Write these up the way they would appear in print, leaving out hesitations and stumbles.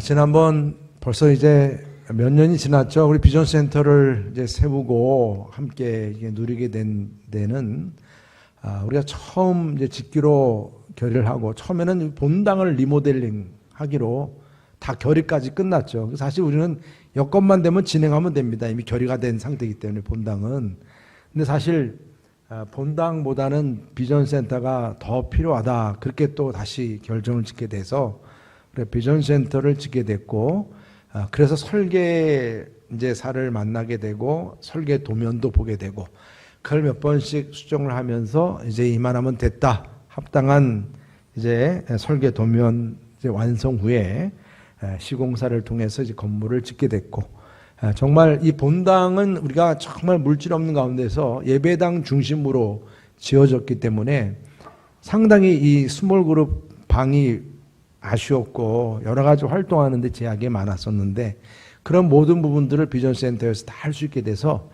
지난번 벌써 이제 몇 년이 지났죠. 우리 비전 센터를 이제 세우고 함께 이게 누리게 된 데는 우리가 처음 이제 짓기로 결의를 하고 처음에는 본당을 리모델링 하기로 다 결의까지 끝났죠. 사실 우리는 여건만 되면 진행하면 됩니다. 이미 결의가 된 상태이기 때문에 본당은. 근데 사실 본당보다는 비전 센터가 더 필요하다. 그렇게 또 다시 결정을 짓게 돼서 비전 센터를 짓게 됐고, 그래서 설계사를 만나게 되고 설계 도면도 보게 되고 그걸 몇 번씩 수정을 하면서 이제 이만하면 됐다. 합당한 이제 설계 도면 이제 완성 후에 시공사를 통해서 이제 건물을 짓게 됐고, 정말 이 본당은 우리가 정말 물질 없는 가운데서 예배당 중심으로 지어졌기 때문에 상당히 이 스몰 그룹 방이 아쉬웠고 여러 가지 활동하는데 제약이 많았었는데 그런 모든 부분들을 비전 센터에서 다 할 수 있게 돼서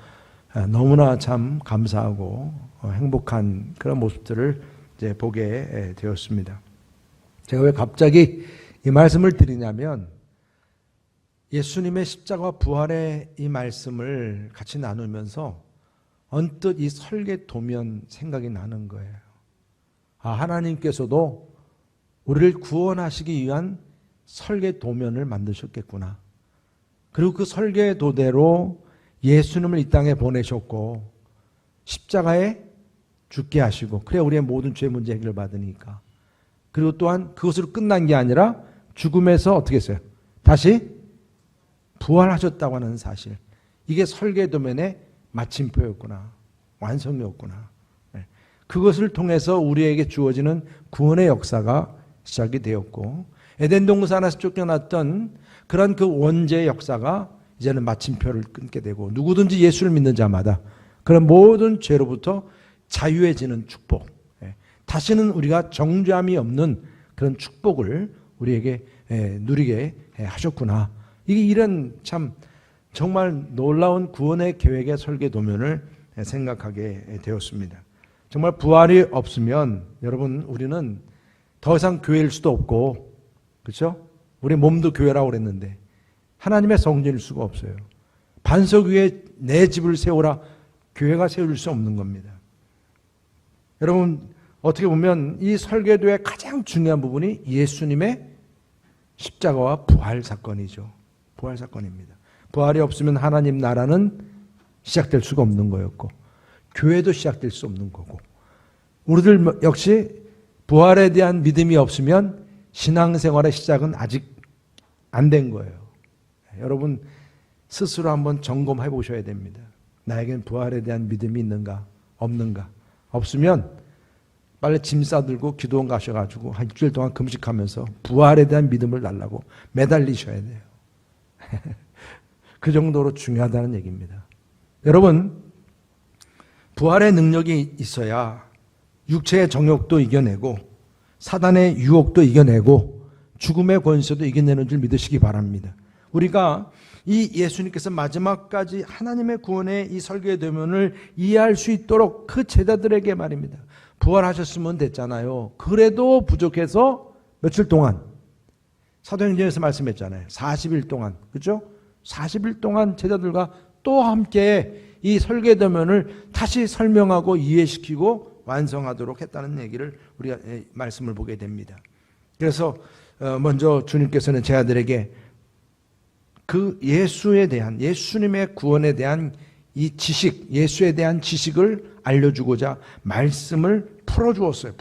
너무나 참 감사하고 행복한 그런 모습들을 이제 보게 되었습니다. 제가 왜 갑자기 이 말씀을 드리냐면 예수님의 십자가와 부활의 이 말씀을 같이 나누면서 언뜻 이 설계 도면 생각이 나는 거예요. 하나님께서도 우리를 구원하시기 위한 설계 도면을 만드셨겠구나. 그리고 그 설계도대로 예수님을 이 땅에 보내셨고 십자가에 죽게 하시고 그래 우리의 모든 죄 문제 해결을 받으니까. 그리고 또한 그것으로 끝난 게 아니라 죽음에서 어떻게 했어요? 다시 부활하셨다고 하는 사실. 이게 설계도면의 마침표였구나. 완성이었구나. 그것을 통해서 우리에게 주어지는 구원의 역사가 시작이 되었고 에덴 동산에서 쫓겨났던 그런 그 원죄의 역사가 이제는 마침표를 끊게 되고 누구든지 예수를 믿는 자마다 그런 모든 죄로부터 자유해지는 축복, 다시는 우리가 정죄함이 없는 그런 축복을 우리에게 누리게 하셨구나. 이게 이런 참 정말 놀라운 구원의 계획의 설계 도면을 생각하게 되었습니다. 정말 부활이 없으면 여러분 우리는 더 이상 교회일 수도 없고, 그렇죠? 우리 몸도 교회라고 그랬는데 하나님의 성전일 수가 없어요. 반석 위에 내 집을 세우라. 교회가 세울 수 없는 겁니다. 여러분 어떻게 보면 이 설계도의 가장 중요한 부분이 예수님의 십자가와 부활 사건이죠. 부활 사건입니다. 부활이 없으면 하나님 나라는 시작될 수가 없는 거였고 교회도 시작될 수 없는 거고 우리들 역시 부활에 대한 믿음이 없으면 신앙생활의 시작은 아직 안 된 거예요. 여러분 스스로 한번 점검해 보셔야 됩니다. 나에겐 부활에 대한 믿음이 있는가 없는가. 없으면 빨리 짐 싸들고 기도원 가셔가지고 한 일주일 동안 금식하면서 부활에 대한 믿음을 달라고 매달리셔야 돼요. 그 정도로 중요하다는 얘기입니다. 여러분 부활의 능력이 있어야 육체의 정욕도 이겨내고 사단의 유혹도 이겨내고 죽음의 권세도 이겨내는 줄 믿으시기 바랍니다. 우리가 이 예수님께서 마지막까지 하나님의 구원의 이 설계 도면을 이해할 수 있도록 그 제자들에게 말입니다. 부활하셨으면 됐잖아요. 그래도 부족해서 며칠 동안 사도행전에서 말씀했잖아요. 40일 동안. 그렇죠? 40일 동안 제자들과 또 함께 이 설계 도면을 다시 설명하고 이해시키고 완성하도록 했다는 얘기를 우리가 말씀을 보게 됩니다. 그래서 먼저 주님께서는 제자들에게 그 예수에 대한 예수님의 구원에 대한 이 지식, 예수에 대한 지식을 알려주고자 말씀을 풀어주었어요.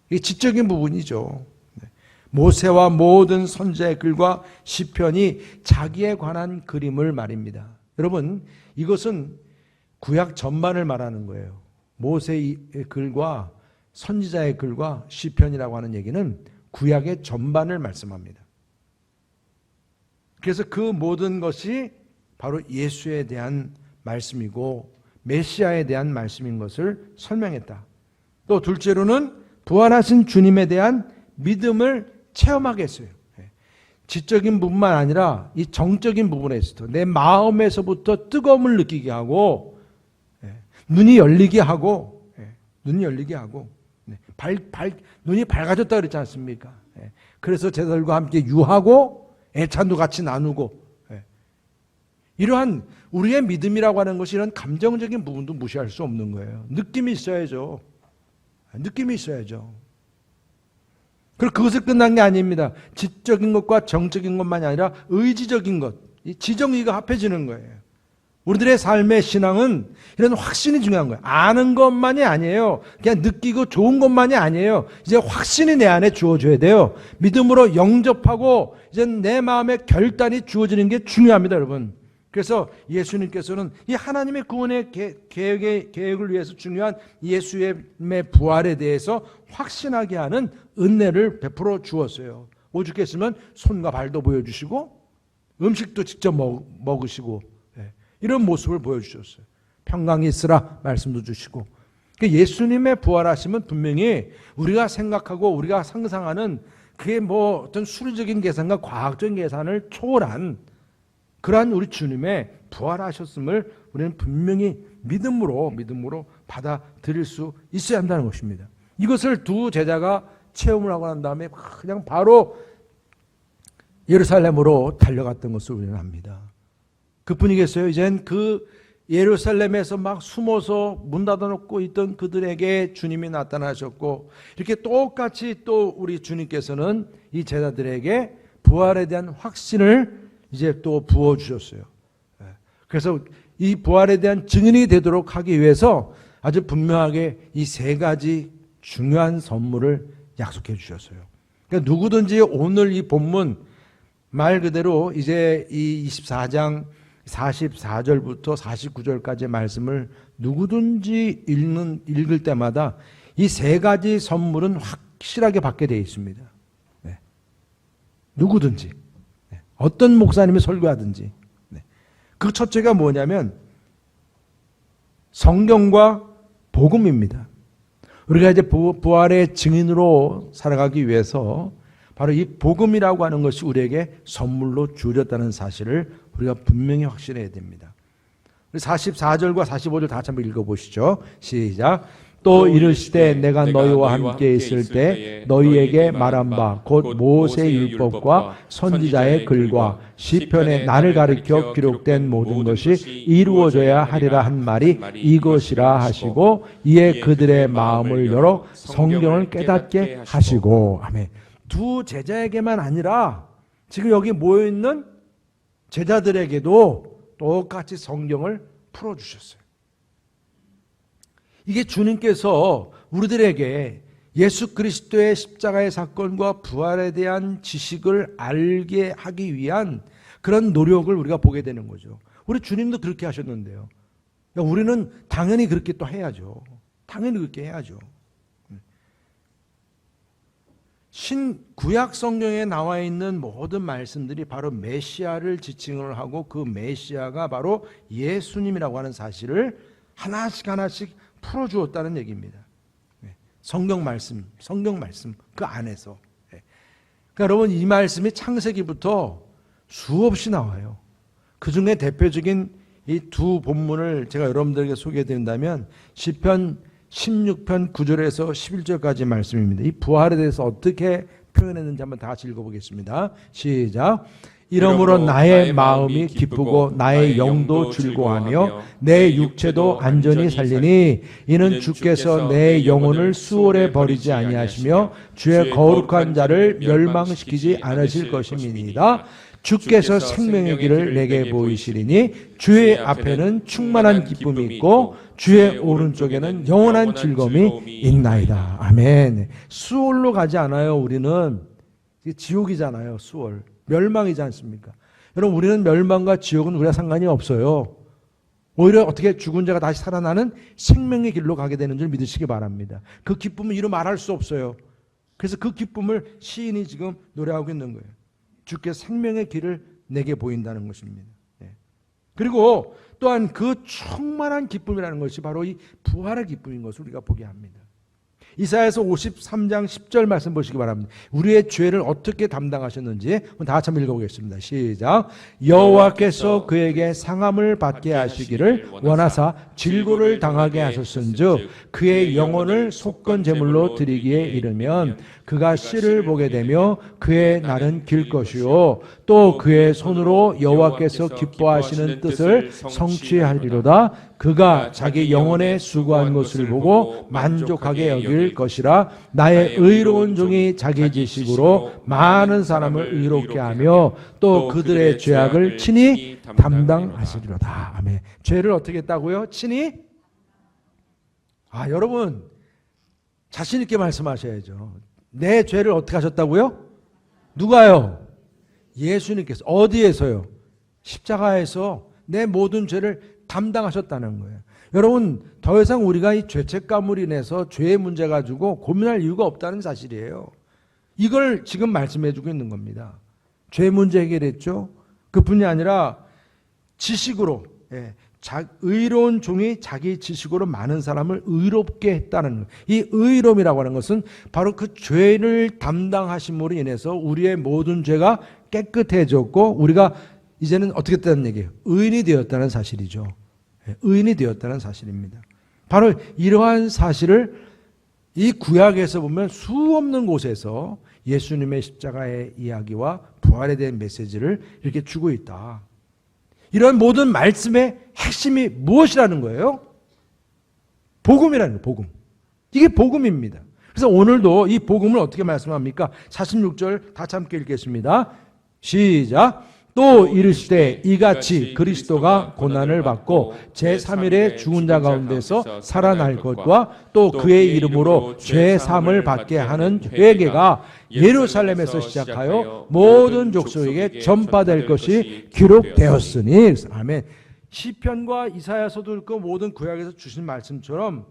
이게 지적인 부분이죠. 모세와 모든 선지자의 글과 시편이 자기에 관한 그림을 말입니다. 여러분 이것은 구약 전반을 말하는 거예요. 모세의 글과 선지자의 글과 시편이라고 하는 얘기는 구약의 전반을 말씀합니다. 그래서 그 모든 것이 바로 예수에 대한 말씀이고 메시아에 대한 말씀인 것을 설명했다. 또 둘째로는 부활하신 주님에 대한 믿음을 체험하게 했어요. 지적인 부분만 아니라 이 정적인 부분에서도 내 마음에서부터 뜨거움을 느끼게 하고 눈이 열리게 하고 눈이 밝아졌다 그랬지 않습니까? 그래서 제자들과 함께 유하고 애찬도 같이 나누고. 이러한 우리의 믿음이라고 하는 것이 이런 감정적인 부분도 무시할 수 없는 거예요. 느낌이 있어야죠. 느낌이 있어야죠. 그리고 그것을 끝난 게 아닙니다. 지적인 것과 정적인 것만이 아니라 의지적인 것, 이 지정의가 합해지는 거예요. 우리들의 삶의 신앙은 이런 확신이 중요한 거예요. 아는 것만이 아니에요. 그냥 느끼고 좋은 것만이 아니에요. 이제 확신이 내 안에 주어져야 돼요. 믿음으로 영접하고 이제 내 마음에 결단이 주어지는 게 중요합니다, 여러분. 그래서 예수님께서는 이 하나님의 구원의 계획을 위해서 중요한 예수의 부활에 대해서 확신하게 하는 은혜를 베풀어 주었어요. 오죽했으면 손과 발도 보여주시고 음식도 직접 먹으시고 이런 모습을 보여주셨어요. 평강이 있으라 말씀도 주시고. 예수님의 부활하심은 분명히 우리가 생각하고 우리가 상상하는 그게 뭐 어떤 수리적인 계산과 과학적인 계산을 초월한 그러한 우리 주님의 부활하셨음을 우리는 분명히 믿음으로 받아들일 수 있어야 한다는 것입니다. 이것을 두 제자가 체험을 하고 난 다음에 그냥 바로 예루살렘으로 달려갔던 것을 우리는 압니다. 그뿐이겠어요? 이젠 그 예루살렘에서 막 숨어서 문 닫아놓고 있던 그들에게 주님이 나타나셨고, 이렇게 똑같이 또 우리 주님께서는 이 제자들에게 부활에 대한 확신을 이제 또 부어주셨어요. 그래서 이 부활에 대한 증인이 되도록 하기 위해서 아주 분명하게 이 세 가지 중요한 선물을 약속해 주셨어요. 그러니까 누구든지 오늘 이 본문 말 그대로 이제 이 24장 44절부터 49절까지의 말씀을 누구든지 읽을 때마다 이 세 가지 선물은 확실하게 받게 되어 있습니다. 네. 누구든지. 어떤 목사님이 설교하든지. 그 첫째가 뭐냐면 성경과 복음입니다. 우리가 이제 부활의 증인으로 살아가기 위해서 바로 이 복음이라고 하는 것이 우리에게 선물로 주어졌다는 사실을 우리가 분명히 확신해야 됩니다. 44절과 45절 다 같이 한번 읽어보시죠. 시작. 또 이르시되 내가 너희와 함께 있을 때 너희에게 말한 바 곧 모세의 율법과 선지자의 글과 시편에 나를 가리켜 기록된 모든 것이 이루어져야 하리라 한 말이 이것이라 하시고 이에 그들의 마음을 열어 성경을 깨닫게 하시고. 아멘. 두 제자에게만 아니라 지금 여기 모여있는 제자들에게도 똑같이 성경을 풀어주셨어요. 이게 주님께서 우리들에게 예수 그리스도의 십자가의 사건과 부활에 대한 지식을 알게 하기 위한 그런 노력을 우리가 보게 되는 거죠. 우리 주님도 그렇게 하셨는데요. 우리는 당연히 그렇게 또 해야죠. 당연히 그렇게 해야죠. 구약 성경에 나와 있는 모든 말씀들이 바로 메시아를 지칭을 하고 그 메시아가 바로 예수님이라고 하는 사실을 하나씩 풀어주었다는 얘기입니다. 성경 말씀 그 안에서. 그러니까 여러분 이 말씀이 창세기부터 수없이 나와요. 그 중에 대표적인 이 두 본문을 제가 여러분들에게 소개해드린다면 시편 16편 9절에서 11절까지 말씀입니다. 이 부활에 대해서 어떻게 표현했는지 한번 다 같이 읽어보겠습니다. 시작. 이러므로 나의 마음이 기쁘고 나의 영도 즐거워하며 내 육체도 안전히 살리니 이는 주께서 내 영혼을 수월에 버리지 아니하시며 주의 거룩한 자를 멸망시키지 않으실 것임이니이다. 주께서 생명의 길을 내게 보이시리니 주의 앞에는 충만한 기쁨이 있고 주의 오른쪽에는 영원한 즐거움이 있나이다. 아멘. 수월로 가지 않아요. 우리는 지옥이잖아요. 수월. 멸망이지 않습니까? 여러분 우리는 멸망과 지옥은 우리가 상관이 없어요. 오히려 어떻게 죽은 자가 다시 살아나는 생명의 길로 가게 되는 줄 믿으시기 바랍니다. 그 기쁨은 이루 말할 수 없어요. 그래서 그 기쁨을 시인이 지금 노래하고 있는 거예요. 주께 생명의 길을 내게 보인다는 것입니다. 그리고 또한 그 충만한 기쁨이라는 것이 바로 이 부활의 기쁨인 것을 우리가 보게 합니다. 이사야서 53장 10절 말씀 보시기 바랍니다. 우리의 죄를 어떻게 담당하셨는지 다 같이 한번 읽어보겠습니다. 시작. 여호와께서 그에게 상함을 받게 하시기를 원하사 질고를 당하게 하셨은즉 그의 영혼을 속건 제물로 드리기에 이르면 그가 씨를 보게 되며 그의 날은 길 것이요 또 그의 손으로 여호와께서 기뻐하시는 뜻을 성취하리로다. 그가 자기 영혼에 수고한 것을 보고 만족하게 여길 것이라. 나의 의로운 종이 자기 지식으로 많은 사람을 의롭게 하며 또 그들의 죄악을 친히 담당하시리로다. 아멘. 죄를 어떻게 했다고요? 친히? 여러분 자신 있게 말씀하셔야죠. 내 죄를 어떻게 하셨다고요? 누가요? 예수님께서. 어디에서요? 십자가에서 내 모든 죄를 담당하셨다는 거예요. 여러분 더 이상 우리가 이 죄책감으로 인해서 죄의 문제 가지고 고민할 이유가 없다는 사실이에요. 이걸 지금 말씀해 주고 있는 겁니다. 죄 문제 해결했죠. 그뿐이 아니라 지식으로 의로운 종이 자기 지식으로 많은 사람을 의롭게 했다는 거예요. 이 의로움이라고 하는 것은 바로 그 죄를 담당하심으로 인해서 우리의 모든 죄가 깨끗해졌고 우리가 이제는 어떻게 됐다는 얘기예요? 의인이 되었다는 사실이죠. 의인이 되었다는 사실입니다. 바로 이러한 사실을 이 구약에서 보면 수없는 곳에서 예수님의 십자가의 이야기와 부활에 대한 메시지를 이렇게 주고 있다. 이런 모든 말씀의 핵심이 무엇이라는 거예요? 복음이라는 거예요. 복음. 이게 복음입니다. 그래서 오늘도 이 복음을 어떻게 말씀합니까? 46절 다 함께 읽겠습니다. 시작. 또 이르시되 이같이 그리스도가 고난을 받고 제3일에 죽은 자 가운데서 살아날 것과 또 그의 이름으로 죄 사함을 받게 하는 회개가 예루살렘에서 시작하여 모든 족속에게 전파될 것이 기록되었으니. 아멘. 시편과 이사야서도 그렇고 모든 구약에서 주신 말씀처럼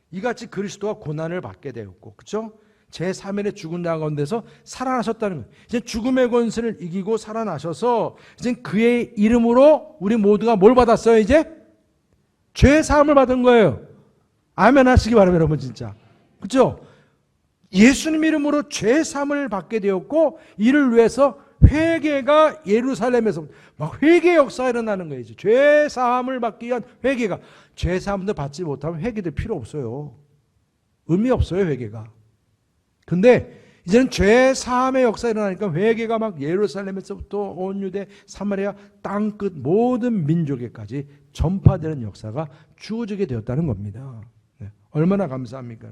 이같이 그리스도가 고난을 받게 되었고, 그렇죠? 제3일에 죽은 자 가운데서 살아나셨다는 거예요. 이제 죽음의 권세를 이기고 살아나셔서 이제 그의 이름으로 우리 모두가 뭘 받았어요? 이제 죄 사함을 받은 거예요. 아멘 하시기 바랍니다, 여러분. 진짜 그렇죠? 예수님 이름으로 죄 사함을 받게 되었고 이를 위해서 회개가 예루살렘에서 막 회개 역사가 일어나는 거예요. 이제 죄 사함을 받기 위한 회개가. 죄 사함도 받지 못하면 회개도 필요 없어요. 의미 없어요, 회개가. 근데 이제는 죄 사함의 역사가 일어나니까 회개가 막 예루살렘에서부터 온 유대, 사마리아 땅끝 모든 민족에까지 전파되는 역사가 주어지게 되었다는 겁니다. 네. 얼마나 감사합니까?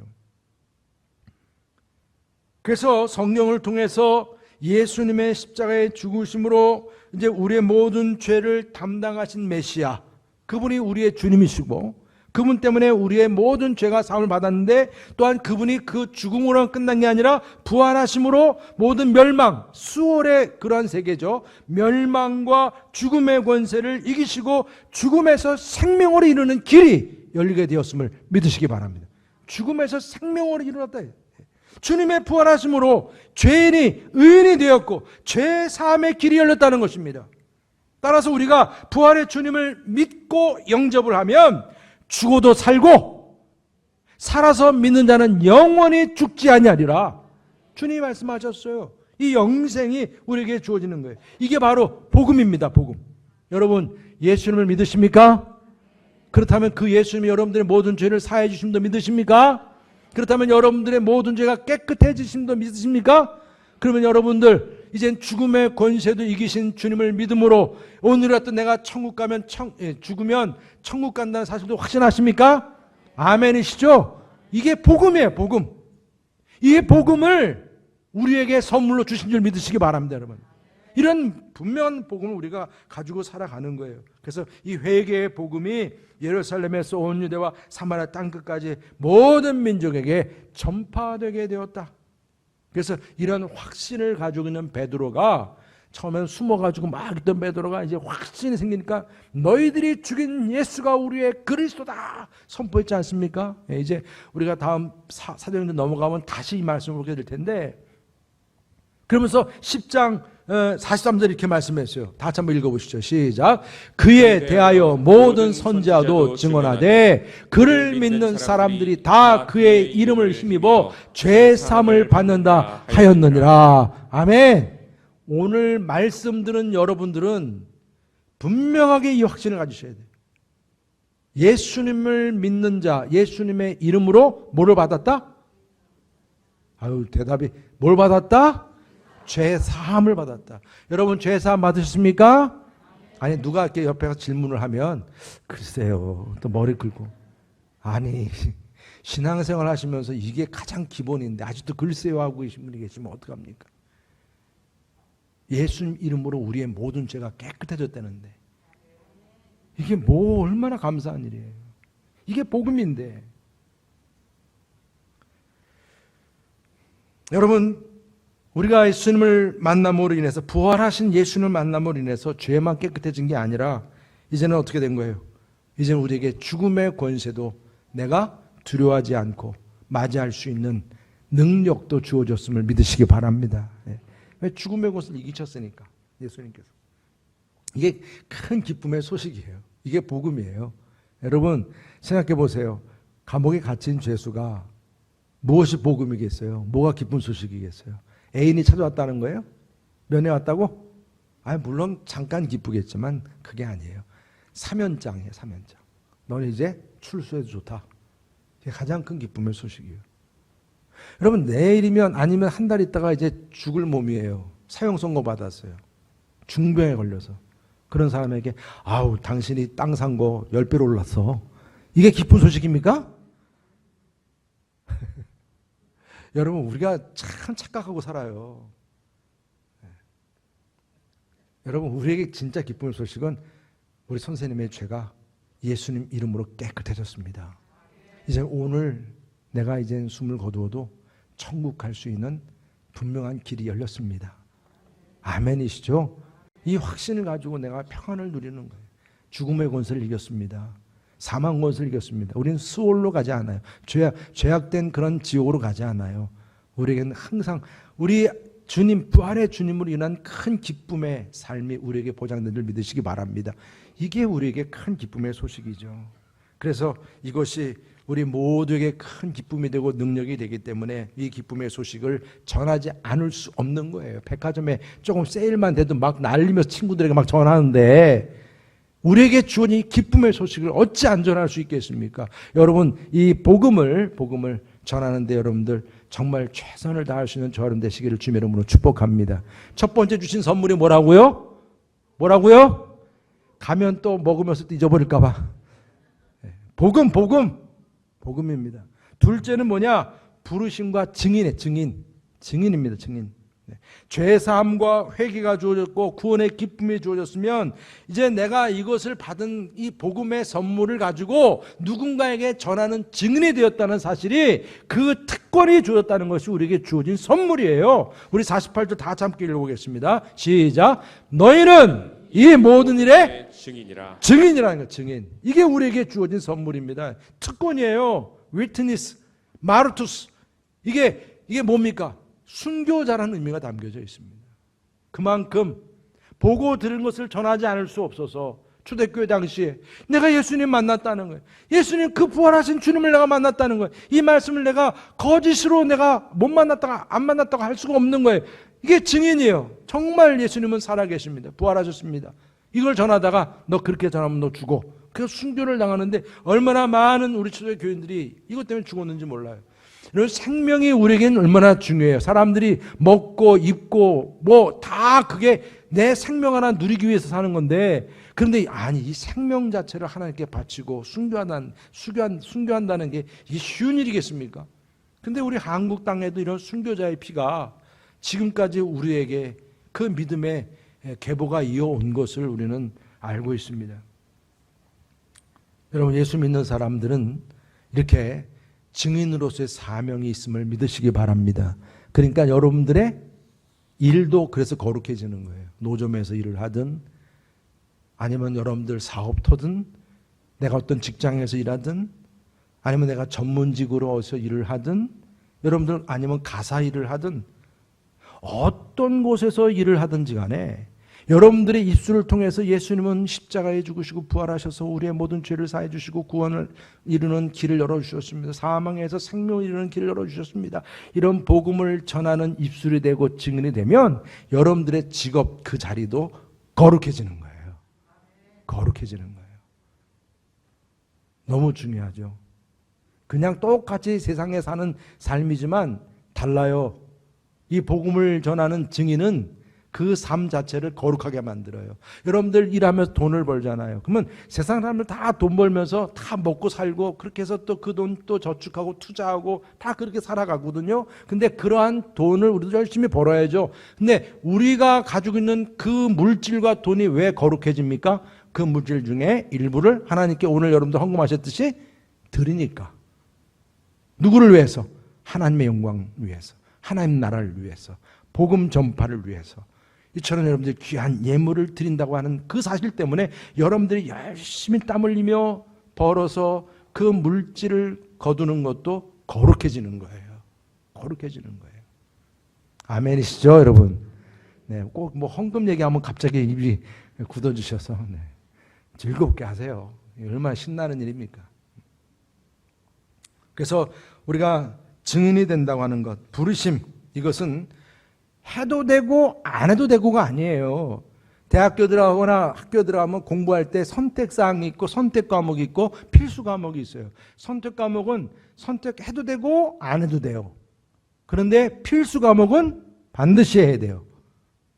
그래서 성령을 통해서 예수님의 십자가의 죽으심으로 이제 우리의 모든 죄를 담당하신 메시아, 그분이 우리의 주님이시고 그분 때문에 우리의 모든 죄가 사함을 받았는데 또한 그분이 그 죽음으로 끝난 게 아니라 부활하심으로 모든 멸망, 수월의 그러한 세계죠. 멸망과 죽음의 권세를 이기시고 죽음에서 생명으로 이르는 길이 열리게 되었음을 믿으시기 바랍니다. 죽음에서 생명으로 일어났다. 주님의 부활하심으로 죄인이 의인이 되었고 죄 사함의 길이 열렸다는 것입니다. 따라서 우리가 부활의 주님을 믿고 영접을 하면 죽어도 살고 살아서 믿는 자는 영원히 죽지 아니하리라. 주님이 말씀하셨어요. 이 영생이 우리에게 주어지는 거예요. 이게 바로 복음입니다. 복음. 여러분 예수님을 믿으십니까? 그렇다면 그 예수님이 여러분들의 모든 죄를 사해 주심도 믿으십니까? 그렇다면 여러분들의 모든 죄가 깨끗해지심도 믿으십니까? 그러면 여러분들 이젠 죽음의 권세도 이기신 주님을 믿음으로 오늘 같은 내가 천국 가면 죽으면 천국 간다는 사실도 확신하십니까? 아멘이시죠? 이게 복음이에요. 복음. 이 복음을 우리에게 선물로 주신 줄 믿으시기 바랍니다, 여러분. 이런 분명한 복음을 우리가 가지고 살아가는 거예요. 그래서 이 회개의 복음이 예루살렘에서 온 유대와 사마리아 땅끝까지 모든 민족에게 전파되게 되었다. 그래서 이런 확신을 가지고 있는 베드로가 처음엔 숨어가지고 막 있던 베드로가 이제 확신이 생기니까 너희들이 죽인 예수가 우리의 그리스도다 선포했지 않습니까? 이제 우리가 다음 사도행전 넘어가면 다시 이 말씀을 보게 될 텐데, 그러면서 10장 43절 이렇게 말씀했어요. 다 같이 한번 읽어보시죠. 시작. 그에 대하여 모든 선지자도 증언하되 그를 믿는 사람들이 다 그의 이름을 힘입어 죄사함을 받는다 하였느니라. 아멘. 오늘 말씀 들은 여러분들은 분명하게 이 확신을 가지셔야 돼요. 예수님을 믿는 자, 예수님의 이름으로 뭐를 받았다? 아유, 대답이 뭘 받았다? 죄사함을 받았다. 여러분 죄사함 받으셨습니까? 아니 누가 이렇게 옆에 가서 질문을 하면 글쎄요 또 머리 긁고 아니 신앙생활 하시면서 이게 가장 기본인데 아직도 글쎄요 하고 계신 분이 계시면 어떡합니까? 예수님 이름으로 우리의 모든 죄가 깨끗해졌다는데 이게 뭐 얼마나 감사한 일이에요. 이게 복음인데. 여러분 우리가 예수님을 만남으로 인해서 부활하신 예수님을 만남으로 인해서 죄만 깨끗해진 게 아니라 이제는 어떻게 된 거예요? 이제는 우리에게 죽음의 권세도 내가 두려워하지 않고 맞이할 수 있는 능력도 주어졌음을 믿으시기 바랍니다. 왜 죽음의 권세를 이기셨으니까 예수님께서. 이게 큰 기쁨의 소식이에요. 이게 복음이에요. 여러분 생각해 보세요. 감옥에 갇힌 죄수가 무엇이 복음이겠어요? 뭐가 기쁜 소식이겠어요? 애인이 찾아왔다는 거예요? 면회 왔다고? 아니 물론 잠깐 기쁘겠지만 그게 아니에요. 사면장이에요. 사면장. 너는 이제 출소해도 좋다. 이게 가장 큰 기쁨의 소식이에요. 여러분 내일이면 아니면 한 달 있다가 이제 죽을 몸이에요. 사형 선고 받았어요. 중병에 걸려서. 그런 사람에게 아우 당신이 땅 산 거 10배로 올랐어. 이게 기쁜 소식입니까? 여러분 우리가 참 착각하고 살아요. 여러분 우리에게 진짜 기쁨의 소식은 우리 선생님의 죄가 예수님 이름으로 깨끗해졌습니다. 이제 오늘 내가 이제 숨을 거두어도 천국 갈 수 있는 분명한 길이 열렸습니다. 아멘이시죠? 이 확신을 가지고 내가 평안을 누리는 거예요. 죽음의 권세를 이겼습니다. 사망 권세를 이겼습니다. 우리는 스올로 가지 않아요. 죄악된 그런 지옥으로 가지 않아요. 우리에게는 항상 우리 주님, 부활의 주님으로 인한 큰 기쁨의 삶이 우리에게 보장된 줄 믿으시기 바랍니다. 이게 우리에게 큰 기쁨의 소식이죠. 그래서 이것이 우리 모두에게 큰 기쁨이 되고 능력이 되기 때문에 이 기쁨의 소식을 전하지 않을 수 없는 거예요. 백화점에 조금 세일만 돼도 막 날리면서 친구들에게 막 전하는데 우리에게 주어진 이 기쁨의 소식을 어찌 안 전할 수 있겠습니까? 여러분 이 복음을 전하는데 여러분들 정말 최선을 다할 수 있는 저 여러분 되시기를 주님의 이름으로 축복합니다. 첫 번째 주신 선물이 뭐라고요? 가면 또 먹으면서 또 잊어버릴까 봐. 복음입니다. 둘째는 뭐냐? 부르심과 증인입니다. 증인. 죄사함과 회개가 주어졌고 구원의 기쁨이 주어졌으면 이제 내가 이것을 받은 이 복음의 선물을 가지고 누군가에게 전하는 증인이 되었다는 사실이 그 특권이 주어졌다는 것이 우리에게 주어진 선물이에요. 우리 48절 다 함께 읽어보겠습니다. 시작. 너희는 이 모든 일의 증인이라는 거. 증인. 이게 우리에게 주어진 선물입니다. 특권이에요. 위트니스, 마르투스. 이게 뭡니까? 순교자라는 의미가 담겨져 있습니다. 그만큼 보고 들은 것을 전하지 않을 수 없어서 초대교회 당시에 내가 예수님 만났다는 거예요. 예수님 그 부활하신 주님을 내가 만났다는 거예요. 이 말씀을 내가 거짓으로 내가 못 만났다가 안 만났다고 할 수가 없는 거예요. 이게 증인이에요. 정말 예수님은 살아계십니다. 부활하셨습니다. 이걸 전하다가 너 그렇게 전하면 너 죽어. 그래서 순교를 당하는데 얼마나 많은 우리 초대교인들이 이것 때문에 죽었는지 몰라요. 이런 생명이 우리에게는 얼마나 중요해요. 사람들이 먹고 입고 뭐 다 그게 내 생명 하나 누리기 위해서 사는 건데 그런데 아니 이 생명 자체를 하나님께 바치고 순교한다는 게 이게 쉬운 일이겠습니까? 근데 우리 한국 땅에도 이런 순교자의 피가 지금까지 우리에게 그 믿음의 계보가 이어온 것을 우리는 알고 있습니다. 여러분 예수 믿는 사람들은 이렇게 증인으로서의 사명이 있음을 믿으시기 바랍니다. 그러니까 여러분들의 일도 그래서 거룩해지는 거예요. 노점에서 일을 하든 아니면 여러분들 사업터든 내가 어떤 직장에서 일하든 아니면 내가 전문직으로 어디서 일을 하든 여러분들 아니면 가사 일을 하든 어떤 곳에서 일을 하든지 간에 여러분들의 입술을 통해서 예수님은 십자가에 죽으시고 부활하셔서 우리의 모든 죄를 사해 주시고 구원을 이루는 길을 열어주셨습니다. 사망에서 생명을 이루는 길을 열어주셨습니다. 이런 복음을 전하는 입술이 되고 증인이 되면 여러분들의 직업 그 자리도 거룩해지는 거예요. 거룩해지는 거예요. 너무 중요하죠. 그냥 똑같이 세상에 사는 삶이지만 달라요. 이 복음을 전하는 증인은 그 삶 자체를 거룩하게 만들어요. 여러분들 일하면서 돈을 벌잖아요. 그러면 세상 사람들 다 돈 벌면서 다 먹고 살고 그렇게 해서 또 그 돈 또 저축하고 투자하고 다 그렇게 살아가거든요. 근데 그러한 돈을 우리도 열심히 벌어야죠. 근데 우리가 가지고 있는 그 물질과 돈이 왜 거룩해집니까? 그 물질 중에 일부를 하나님께 오늘 여러분들 헌금하셨듯이 드리니까. 누구를 위해서? 하나님의 영광 위해서. 하나님 나라를 위해서. 복음 전파를 위해서. 이처럼 여러분들이 귀한 예물을 드린다고 하는 그 사실 때문에 여러분들이 열심히 땀 흘리며 벌어서 그 물질을 거두는 것도 거룩해지는 거예요. 거룩해지는 거예요. 아멘이시죠, 여러분? 네, 꼭 뭐 헌금 얘기하면 갑자기 입이 굳어주셔서 네, 즐겁게 하세요. 얼마나 신나는 일입니까? 그래서 우리가 증인이 된다고 하는 것, 부르심, 이것은 해도 되고 안 해도 되고가 아니에요. 대학교 들어가거나 학교 들어가면 공부할 때 선택사항이 있고 선택 과목이 있고 필수 과목이 있어요. 선택 과목은 선택해도 되고 안 해도 돼요. 그런데 필수 과목은 반드시 해야 돼요.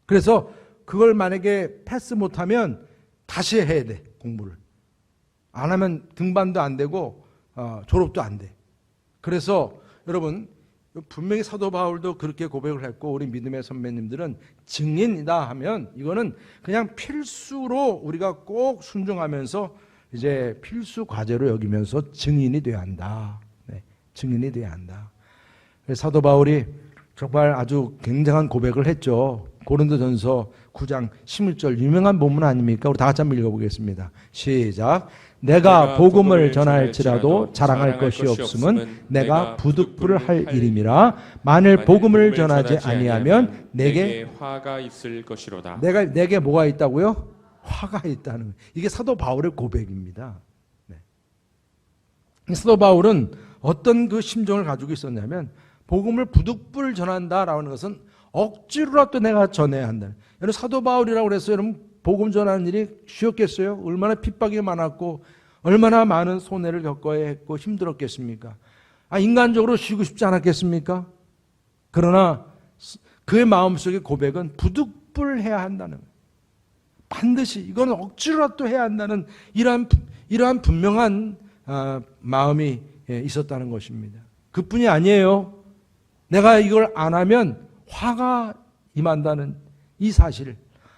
그래서 그걸 만약에 패스 못하면 다시 해야 돼, 공부를. 안 하면 등반도 안 되고 졸업도 안 돼. 그래서 여러분 분명히 사도 바울도 그렇게 고백을 했고 우리 믿음의 선배님들은 증인이다 하면 이거는 그냥 필수로 우리가 꼭 순종하면서 이제 필수 과제로 여기면서 증인이 돼야 한다. 네, 증인이 돼야 한다. 사도 바울이 정말 아주 굉장한 고백을 했죠. 고린도전서 9장 11절 유명한 본문 아닙니까? 우리 다 같이 한번 읽어보겠습니다. 시작. 내가 복음을 전할지라도 자랑할 것이 없음은 내가 부득불을 할 일임이라. 만일 복음을 전하지 아니하면 내게 화가 있을 것이로다. 내게 뭐가 있다고요? 화가 있다는 거예요. 이게 사도 바울의 고백입니다. 네. 사도 바울은 어떤 그 심정을 가지고 있었냐면 복음을 부득불 전한다라는 것은 억지로라도 내가 전해야 한다. 여러분 사도 바울이라고 그래서 여러분 복음 전하는 일이 쉬웠겠어요? 얼마나 핍박이 많았고 얼마나 많은 손해를 겪어야 했고 힘들었겠습니까? 인간적으로 쉬고 싶지 않았겠습니까? 그러나 그의 마음속의 고백은 부득불해야 한다는 거예요. 반드시 이건 억지로라도 해야 한다는 이러한 분명한 마음이 있었다는 것입니다. 그뿐이 아니에요. 내가 이걸 안 하면 화가 임한다는 이 사실.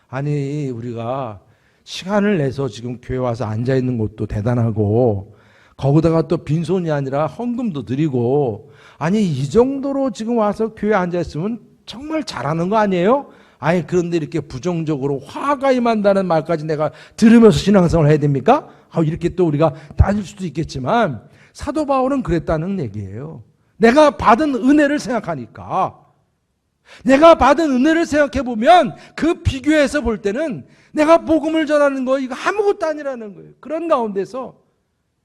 아니 우리가 시간을 내서 지금 교회 와서 앉아있는 것도 대단하고 거기다가 또 빈손이 아니라 헌금도 드리고 아니 이 정도로 지금 와서 교회에 앉아있으면 정말 잘하는 거 아니에요? 아니 그런데 이렇게 부정적으로 화가 임한다는 말까지 내가 들으면서 신앙생활을 해야 됩니까? 이렇게 또 우리가 따질 수도 있겠지만 사도 바울은 그랬다는 얘기예요. 내가 받은 은혜를 생각하니까 내가 받은 은혜를 생각해 보면 그 비교해서 볼 때는 내가 복음을 전하는 거 이거 아무것도 아니라는 거예요. 그런 가운데서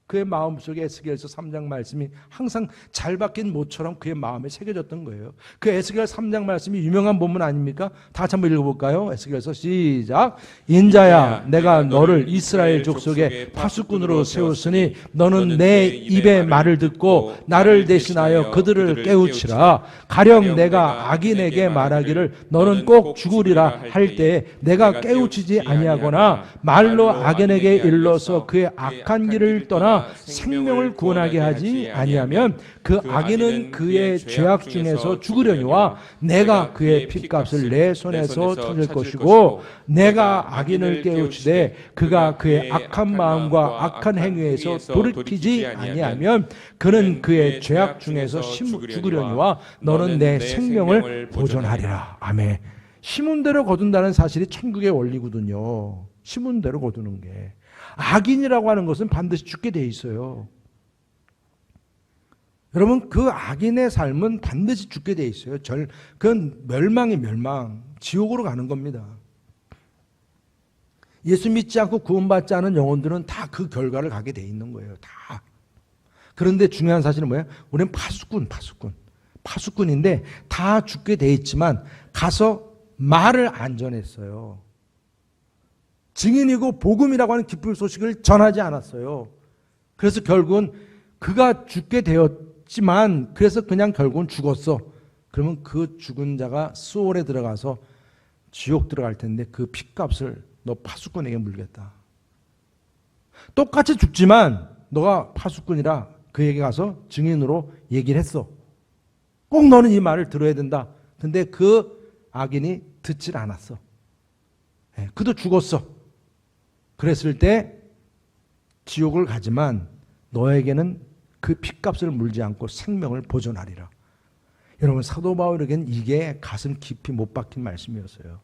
그의 마음속에 에스겔서 3장 말씀이 항상 잘 박힌 못처럼 그의 마음에 새겨졌던 거예요. 그 에스겔 3장 말씀이 유명한 본문 아닙니까? 다 같이 한번 읽어볼까요? 에스겔서 시작. 인자야 내가 너를 이스라엘 족속의 파수꾼으로 세웠으니 너는 내 입의 말을 듣고 나를 대신하여 그들을 깨우치라. 가령 내가 악인에게 말하기를 너는 꼭 죽으리라 할 때에 내가 깨우치지 아니하거나 말로 악인에게 일러서 그의 악한 길을 떠나 생명을 구원하게 하지 아니하면 그 악인은 그의 죄악 중에서 죽으려니와 내가 그의 핏값을 내 손에서 찾을 것이고 내가 악인을 깨우치되 그가 그의 악한 마음과 악한 행위에서 돌이키지 아니하면 그는 그의 죄악 중에서 죽으려니와 너는 내 생명을 보존하리라. 아멘. 심은 대로 거둔다는 사실이 천국의 원리거든요. 심은 대로 거두는 게. 악인이라고 하는 것은 반드시 죽게 돼 있어요. 여러분, 그 악인의 삶은 반드시 죽게 돼 있어요. 그건 멸망이 멸망, 지옥으로 가는 겁니다. 예수 믿지 않고 구원받지 않은 영혼들은 다 그 결과를 가게 돼 있는 거예요. 다. 그런데 중요한 사실은 뭐예요? 우리는 파수꾼인데 다 죽게 돼 있지만 가서 말을 안 전했어요. 증인이고 복음이라고 하는 기쁜 소식을 전하지 않았어요. 그래서 결국은 그가 죽게 되었지만 그래서 그냥 결국은 죽었어. 그러면 그 죽은 자가 수월에 들어가서 지옥 들어갈 텐데 그 핏값을 너 파수꾼에게 물겠다. 똑같이 죽지만 너가 파수꾼이라 그에게 가서 증인으로 얘기를 했어. 꼭 너는 이 말을 들어야 된다. 근데 그 악인이 듣질 않았어. 그도 죽었어. 그랬을 때 지옥을 가지만 너에게는 그 핏값을 물지 않고 생명을 보존하리라. 여러분, 사도 바울에게는 이게 가슴 깊이 못 박힌 말씀이었어요.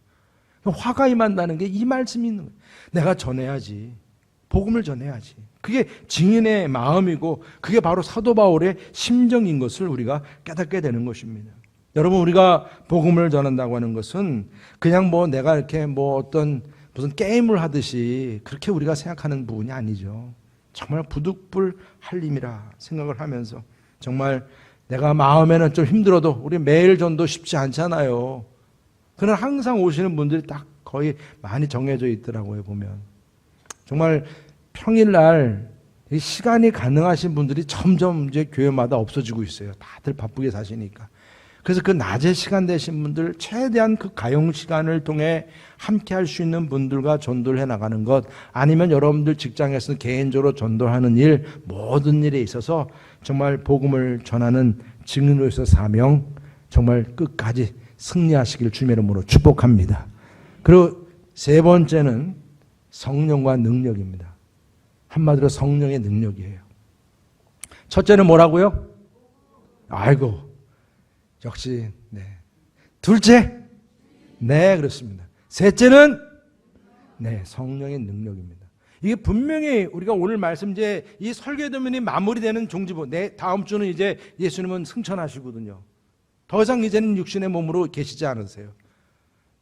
화가 임한다는 게 이 말씀이 있는 거예요. 내가 전해야지. 복음을 전해야지. 그게 증인의 마음이고 그게 바로 사도 바울의 심정인 것을 우리가 깨닫게 되는 것입니다. 여러분, 우리가 복음을 전한다고 하는 것은 그냥 내가 이렇게 어떤 무슨 게임을 하듯이 그렇게 우리가 생각하는 부분이 아니죠. 정말 부득불 할 일이라 생각을 하면서 정말 내가 마음에는 좀 힘들어도 우리 매일 전도 쉽지 않잖아요. 그러나 항상 오시는 분들이 딱 거의 많이 정해져 있더라고요, 보면. 정말 평일날 시간이 가능하신 분들이 점점 이제 교회마다 없어지고 있어요. 다들 바쁘게 사시니까. 그래서 그 낮에 시간 되신 분들 최대한 그 가용 시간을 통해 함께 할 수 있는 분들과 전도를 해나가는 것, 아니면 여러분들 직장에서 개인적으로 전도하는 일, 모든 일에 있어서 정말 복음을 전하는 증인으로서 사명 정말 끝까지 승리하시길 주님의 이름으로 축복합니다. 그리고 세 번째는 성령과 능력입니다. 한마디로 성령의 능력이에요. 첫째는 뭐라고요? 아이고, 역시 네. 둘째? 네, 그렇습니다. 셋째는 네, 성령의 능력입니다. 이게 분명히 우리가 오늘 말씀 이제 이 설교도면이 마무리되는 종지부. 다음 주는 이제 예수님은 승천하시거든요. 더 이상 이제는 육신의 몸으로 계시지 않으세요.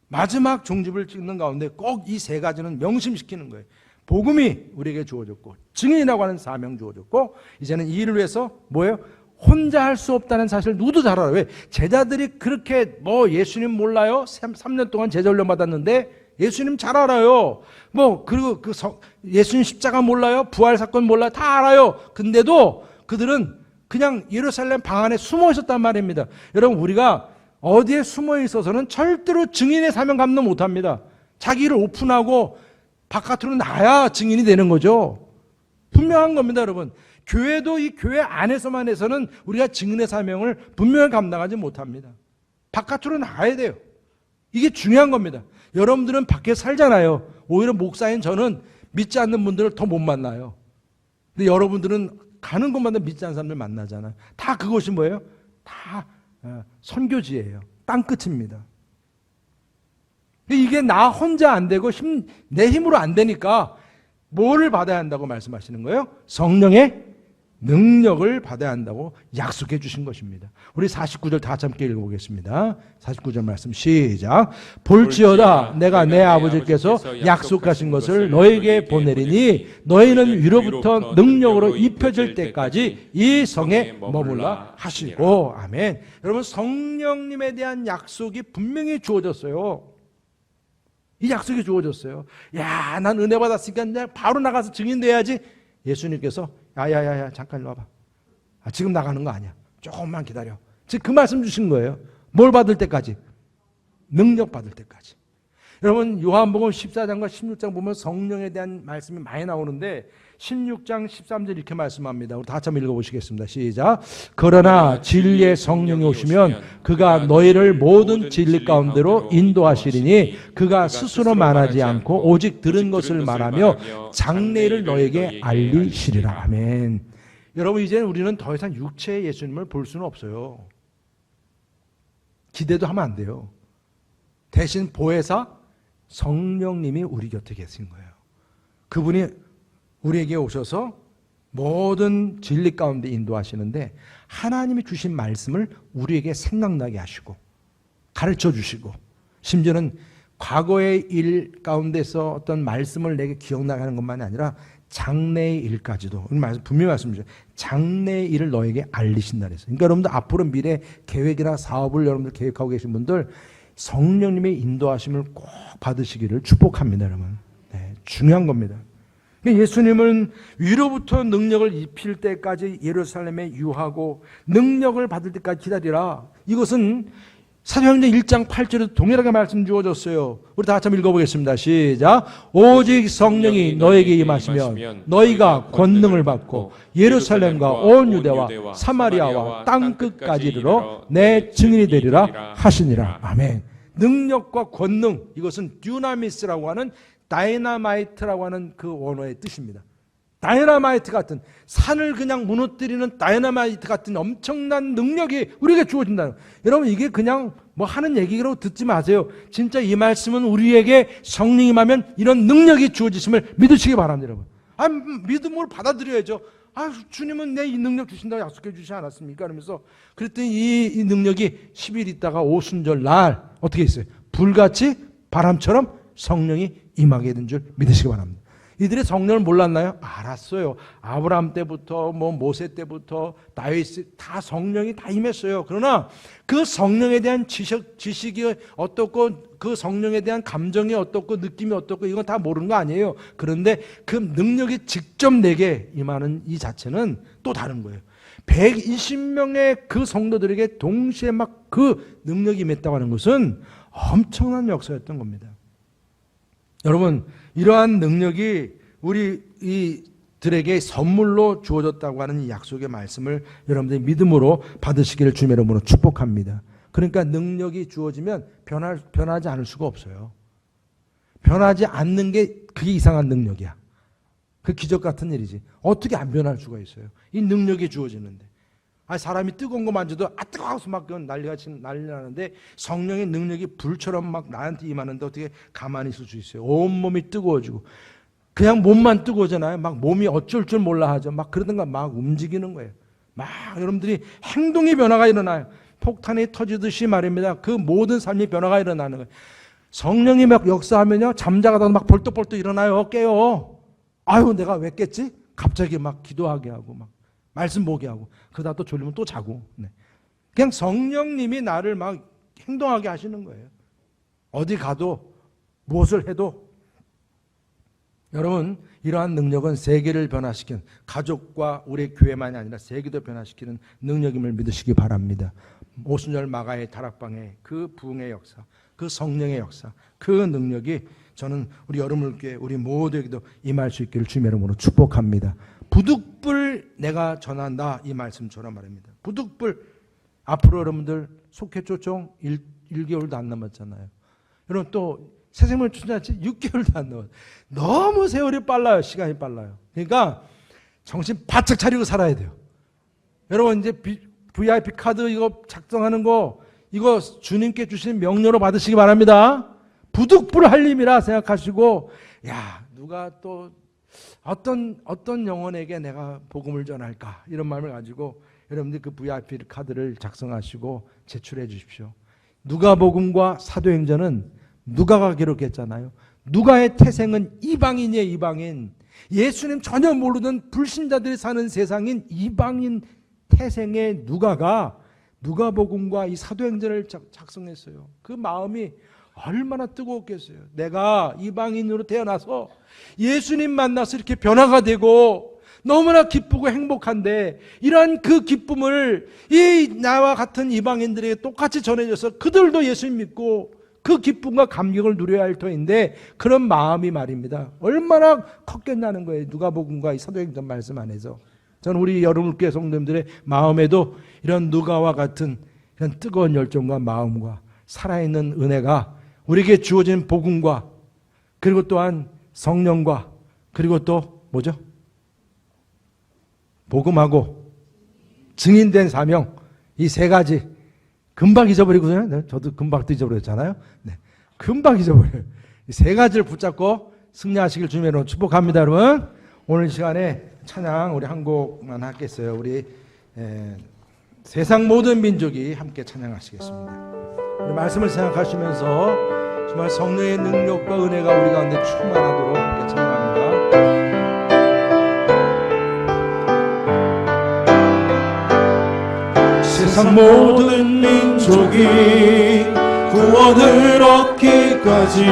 마지막 종집을 찍는 가운데 꼭 이 세 가지는 명심시키는 거예요. 복음이 우리에게 주어졌고 증인이라고 하는 사명 주어졌고 이제는 이 일을 위해서 뭐예요? 혼자 할 수 없다는 사실을 누구도 잘 알아요. 왜? 제자들이 그렇게 예수님 몰라요? 3년 동안 제자 훈련 받았는데 예수님 잘 알아요. 그리고 예수님 십자가 몰라요? 부활 사건 몰라요? 다 알아요. 근데도 그들은 그냥 예루살렘 방 안에 숨어 있었단 말입니다. 여러분, 우리가 어디에 숨어 있어서는 절대로 증인의 사명 감당 못합니다. 자기를 오픈하고 바깥으로 나야 증인이 되는 거죠. 분명한 겁니다, 여러분. 교회도 이 교회 안에서만 해서는 우리가 증인의 사명을 분명히 감당하지 못합니다. 바깥으로 나가야 돼요. 이게 중요한 겁니다. 여러분들은 밖에 살잖아요. 오히려 목사인 저는 믿지 않는 분들을 더 못 만나요. 근데 여러분들은 가는 곳마다 믿지 않는 사람들 만나잖아요. 다 그것이 뭐예요? 다 선교지예요. 땅끝입니다. 이게 나 혼자 안 되고 내 힘으로 안 되니까 뭐를 받아야 한다고 말씀하시는 거예요? 성령의 능력을 받아야 한다고 약속해 주신 것입니다. 우리 49절 다 함께 읽어보겠습니다. 49절 말씀 시작. 볼지어다 내가 내 아버지께서 약속하신 것을 너에게 보내리니 너희는 위로부터 능력으로 입혀질 때까지 이 성에 머물라 하시고. 아멘. 여러분, 성령님에 대한 약속이 분명히 주어졌어요. 이 약속이 주어졌어요. 야, 난 은혜 받았으니까 그냥 바로 나가서 증인돼야지. 예수님께서 야야야야 잠깐 일로 와봐. 지금 나가는 거 아니야. 조금만 기다려. 지금 그 말씀 주신 거예요. 뭘 받을 때까지? 능력 받을 때까지. 여러분, 요한복음 14장과 16장 보면 성령에 대한 말씀이 많이 나오는데 16장 13절 이렇게 말씀합니다. 우리 다 같이 한번 읽어보시겠습니다. 시작. 그러나 진리의 성령이 오시면 그가 너희를 모든 진리 가운데로 인도하시리니 그가 스스로 말하지 않고 오직 들은 것을 말하며 장래를 너에게 알리시리라. 아멘. 여러분, 이제는 우리는 더 이상 육체의 예수님을 볼 수는 없어요. 기대도 하면 안 돼요. 대신 보혜사 성령님이 우리 곁에 계신 거예요. 그분이 우리에게 오셔서 모든 진리 가운데 인도하시는데 하나님이 주신 말씀을 우리에게 생각나게 하시고 가르쳐 주시고 심지어는 과거의 일 가운데서 어떤 말씀을 내게 기억나게 하는 것만이 아니라 장래의 일까지도 분명히 말씀드리죠. 장래의 일을 너에게 알리신다 그랬어요. 그러니까 여러분들 앞으로 미래 계획이나 사업을 여러분들 계획하고 계신 분들 성령님의 인도하심을 꼭 받으시기를 축복합니다. 여러분. 네, 중요한 겁니다. 예수님은 위로부터 능력을 입힐 때까지 예루살렘에 유하고 능력을 받을 때까지 기다리라. 이것은 사도행전 1장 8절에도 동일하게 말씀 주어졌어요. 우리 다 같이 한번 읽어보겠습니다. 시작. 오직 성령이 너에게 임하시면 너희가 권능을 받고 예루살렘과 온 유대와 사마리아와 땅끝까지 이르러 내 증인이 되리라 하시니라. 아멘. 능력과 권능, 이것은 듀나미스라고 하는 다이너마이트라고 하는 그 원어의 뜻입니다. 다이너마이트 같은, 산을 그냥 무너뜨리는 다이너마이트 같은 엄청난 능력이 우리에게 주어진다는 거예요. 여러분, 이게 그냥 뭐 하는 얘기라고 듣지 마세요. 진짜 이 말씀은 우리에게 성령이 임하면 이런 능력이 주어지심을 믿으시기 바랍니다. 여러분. 믿음으로 받아들여야죠. 주님은 내 이 능력 주신다고 약속해 주시지 않았습니까? 그러면서 그랬더니 이 능력이 10일 있다가 오순절 날 어떻게 있어요? 불같이 바람처럼 성령이 임하게 된 줄 믿으시기 바랍니다. 이들의 성령을 몰랐나요? 알았어요. 아브라함 때부터 모세 때부터 다윗 다 성령이 다 임했어요. 그러나 그 성령에 대한 지식이 어떻고 그 성령에 대한 감정이 어떻고 느낌이 어떻고 이건 다 모르는 거 아니에요. 그런데 그 능력이 직접 내게 임하는 이 자체는 또 다른 거예요. 120명의 그 성도들에게 동시에 막 그 능력이 임했다고 하는 것은 엄청난 역사였던 겁니다. 여러분, 이러한 능력이 우리 이들에게 선물로 주어졌다고 하는 이 약속의 말씀을 여러분들이 믿음으로 받으시기를 주님의 이름으로 축복합니다. 그러니까 능력이 주어지면 변하지 않을 수가 없어요. 변하지 않는 게 그게 이상한 능력이야. 그 기적 같은 일이지. 어떻게 안 변할 수가 있어요? 이 능력이 주어지는데. 사람이 뜨거운 거 만져도 뜨거워서 막 난리 나는데 성령의 능력이 불처럼 막 나한테 임하는데 어떻게 가만히 있을 수 있어요? 온몸이 뜨거워지고 그냥 몸만 뜨거워잖아요. 막 몸이 어쩔 줄 몰라 하죠. 막 그러던가 막 움직이는 거예요. 막 여러분들이 행동의 변화가 일어나요. 폭탄이 터지듯이 말입니다. 그 모든 삶의 변화가 일어나는 거예요. 성령이 막 역사하면요, 잠자가다가 막 벌떡벌떡 일어나요. 깨요. 내가 왜 깼지? 갑자기 막 기도하게 하고 막 말씀 보게 하고 그러다 또 졸리면 또 자고. 네. 그냥 성령님이 나를 막 행동하게 하시는 거예요. 어디 가도 무엇을 해도. 여러분, 이러한 능력은 세계를 변화시키는, 가족과 우리 교회만이 아니라 세계도 변화시키는 능력임을 믿으시기 바랍니다. 오순절 마가의 다락방의 그 부흥의 역사, 그 성령의 역사, 그 능력이 저는 우리 여러분께 우리 모두에게도 임할 수 있기를 주님의 이름으로 축복합니다. 부득불 내가 전한다, 이 말씀처럼 말입니다. 부득불. 앞으로 여러분들 속회 초청 1개월도 안 남았잖아요. 여러분 또 새생명 초청자치 6개월도 안 남았어요. 너무 세월이 빨라요. 시간이 빨라요. 그러니까 정신 바짝 차리고 살아야 돼요. 여러분 이제 VIP 카드 이거 작성하는 거 이거 주님께 주신 명료로 받으시기 바랍니다. 부득불 할 일이라 생각하시고, 누가 또 어떤 영혼에게 내가 복음을 전할까, 이런 마음을 가지고 여러분들 그 VIP 카드를 작성하시고 제출해 주십시오. 누가복음과 사도행전은 누가가 기록했잖아요. 누가의 태생은 이방인이에요. 이방인. 예수님 전혀 모르던 불신자들이 사는 세상인 이방인 태생의 누가가 누가복음과 이 사도행전을 작성했어요. 그 마음이 얼마나 뜨거웠겠어요. 내가 이방인으로 태어나서 예수님 만나서 이렇게 변화가 되고 너무나 기쁘고 행복한데, 이러한 그 기쁨을 이 나와 같은 이방인들에게 똑같이 전해줘서 그들도 예수님 믿고 그 기쁨과 감격을 누려야 할 터인데, 그런 마음이 말입니다, 얼마나 컸겠냐는 거예요. 누가복음과 이 사도행전 말씀 안에서. 저는 우리 여러분께 성도님들의 마음에도 이런 누가와 같은 이런 뜨거운 열정과 마음과 살아있는 은혜가 우리에게 주어진 복음과, 그리고 또한 성령과, 그리고 또 뭐죠? 복음하고 증인된 사명, 이 세 가지 금방 잊어버리거든요. 네, 저도 금방 또 잊어버렸잖아요. 네, 금방 잊어버려요. 이 세 가지를 붙잡고 승리하시길 주님으로 축복합니다. 여러분, 오늘 시간에 찬양 우리 한 곡만 하겠어요. 우리 세상 모든 민족이 함께 찬양하시겠습니다. 우리 말씀을 생각하시면서 정말 성령의 능력과 은혜가 우리 가운데 충만하도록 함께 찬양합니다. 세상 모든 민족이 구원을 얻기까지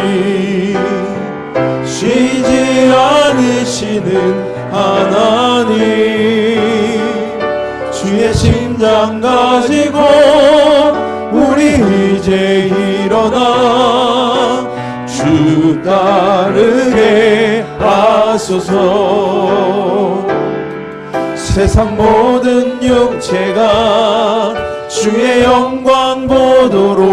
쉬지 않으시는 하나님, 주의 심장 가지고 우리 이제 일어나 주 따르게 하소서. 세상 모든 육체가 주의 영광 보도록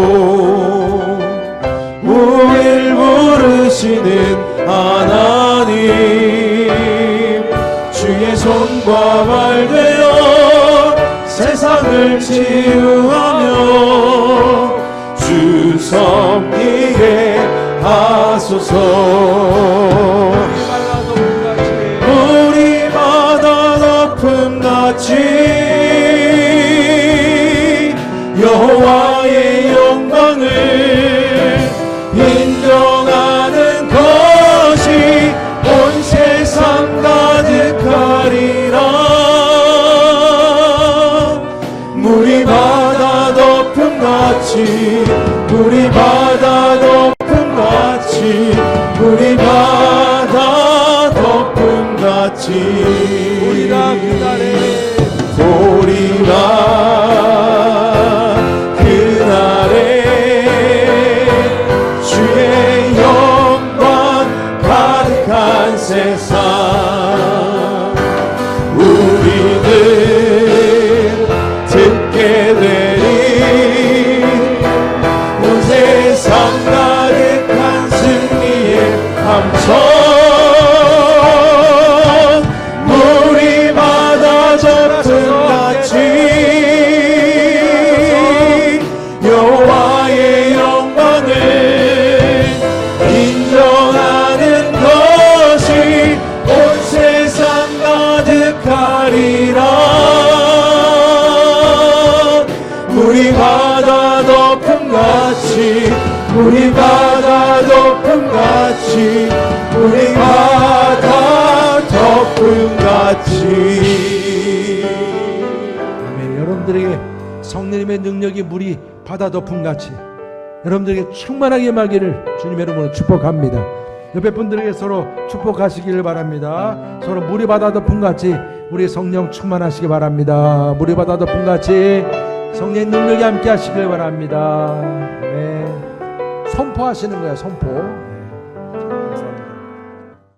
우릴 부르시는 하나님, 주의 손과 발 되어 세상을 치유하며 주 섬기게 하소서. 우리 바다 높음같이 여호와의 영광을 인정하는 것이 온 세상 가득하리라. 물이 바다 높음같이, 물이 바다 높음같이, 물이 바다 높음같이 우리가 그날에 주의 영광 가득한 세상 우리는 듣게 되리. 온 세상 가득한 승리의 함성, 물이 바다 젖음같이 여호와의 영광을 인정하는 것이 온 세상 가득하리라. 물이 바다 높음같이, 물이 바다 높음같이, 물이 바다 높음같이. 아멘. 여러분들에게 성령님의 능력이 물이 바다 덮음같이 여러분들에게 충만하게 임하기를 주님의 이름으로 축복합니다. 옆에 분들에게 서로 축복하시기를 바랍니다. 서로 물이 바다 덮음같이 우리 성령 충만하시기 바랍니다. 물이 바다 덮음같이 성령의 능력이 함께 하시길 바랍니다. 네. 선포하시는 거야, 선포.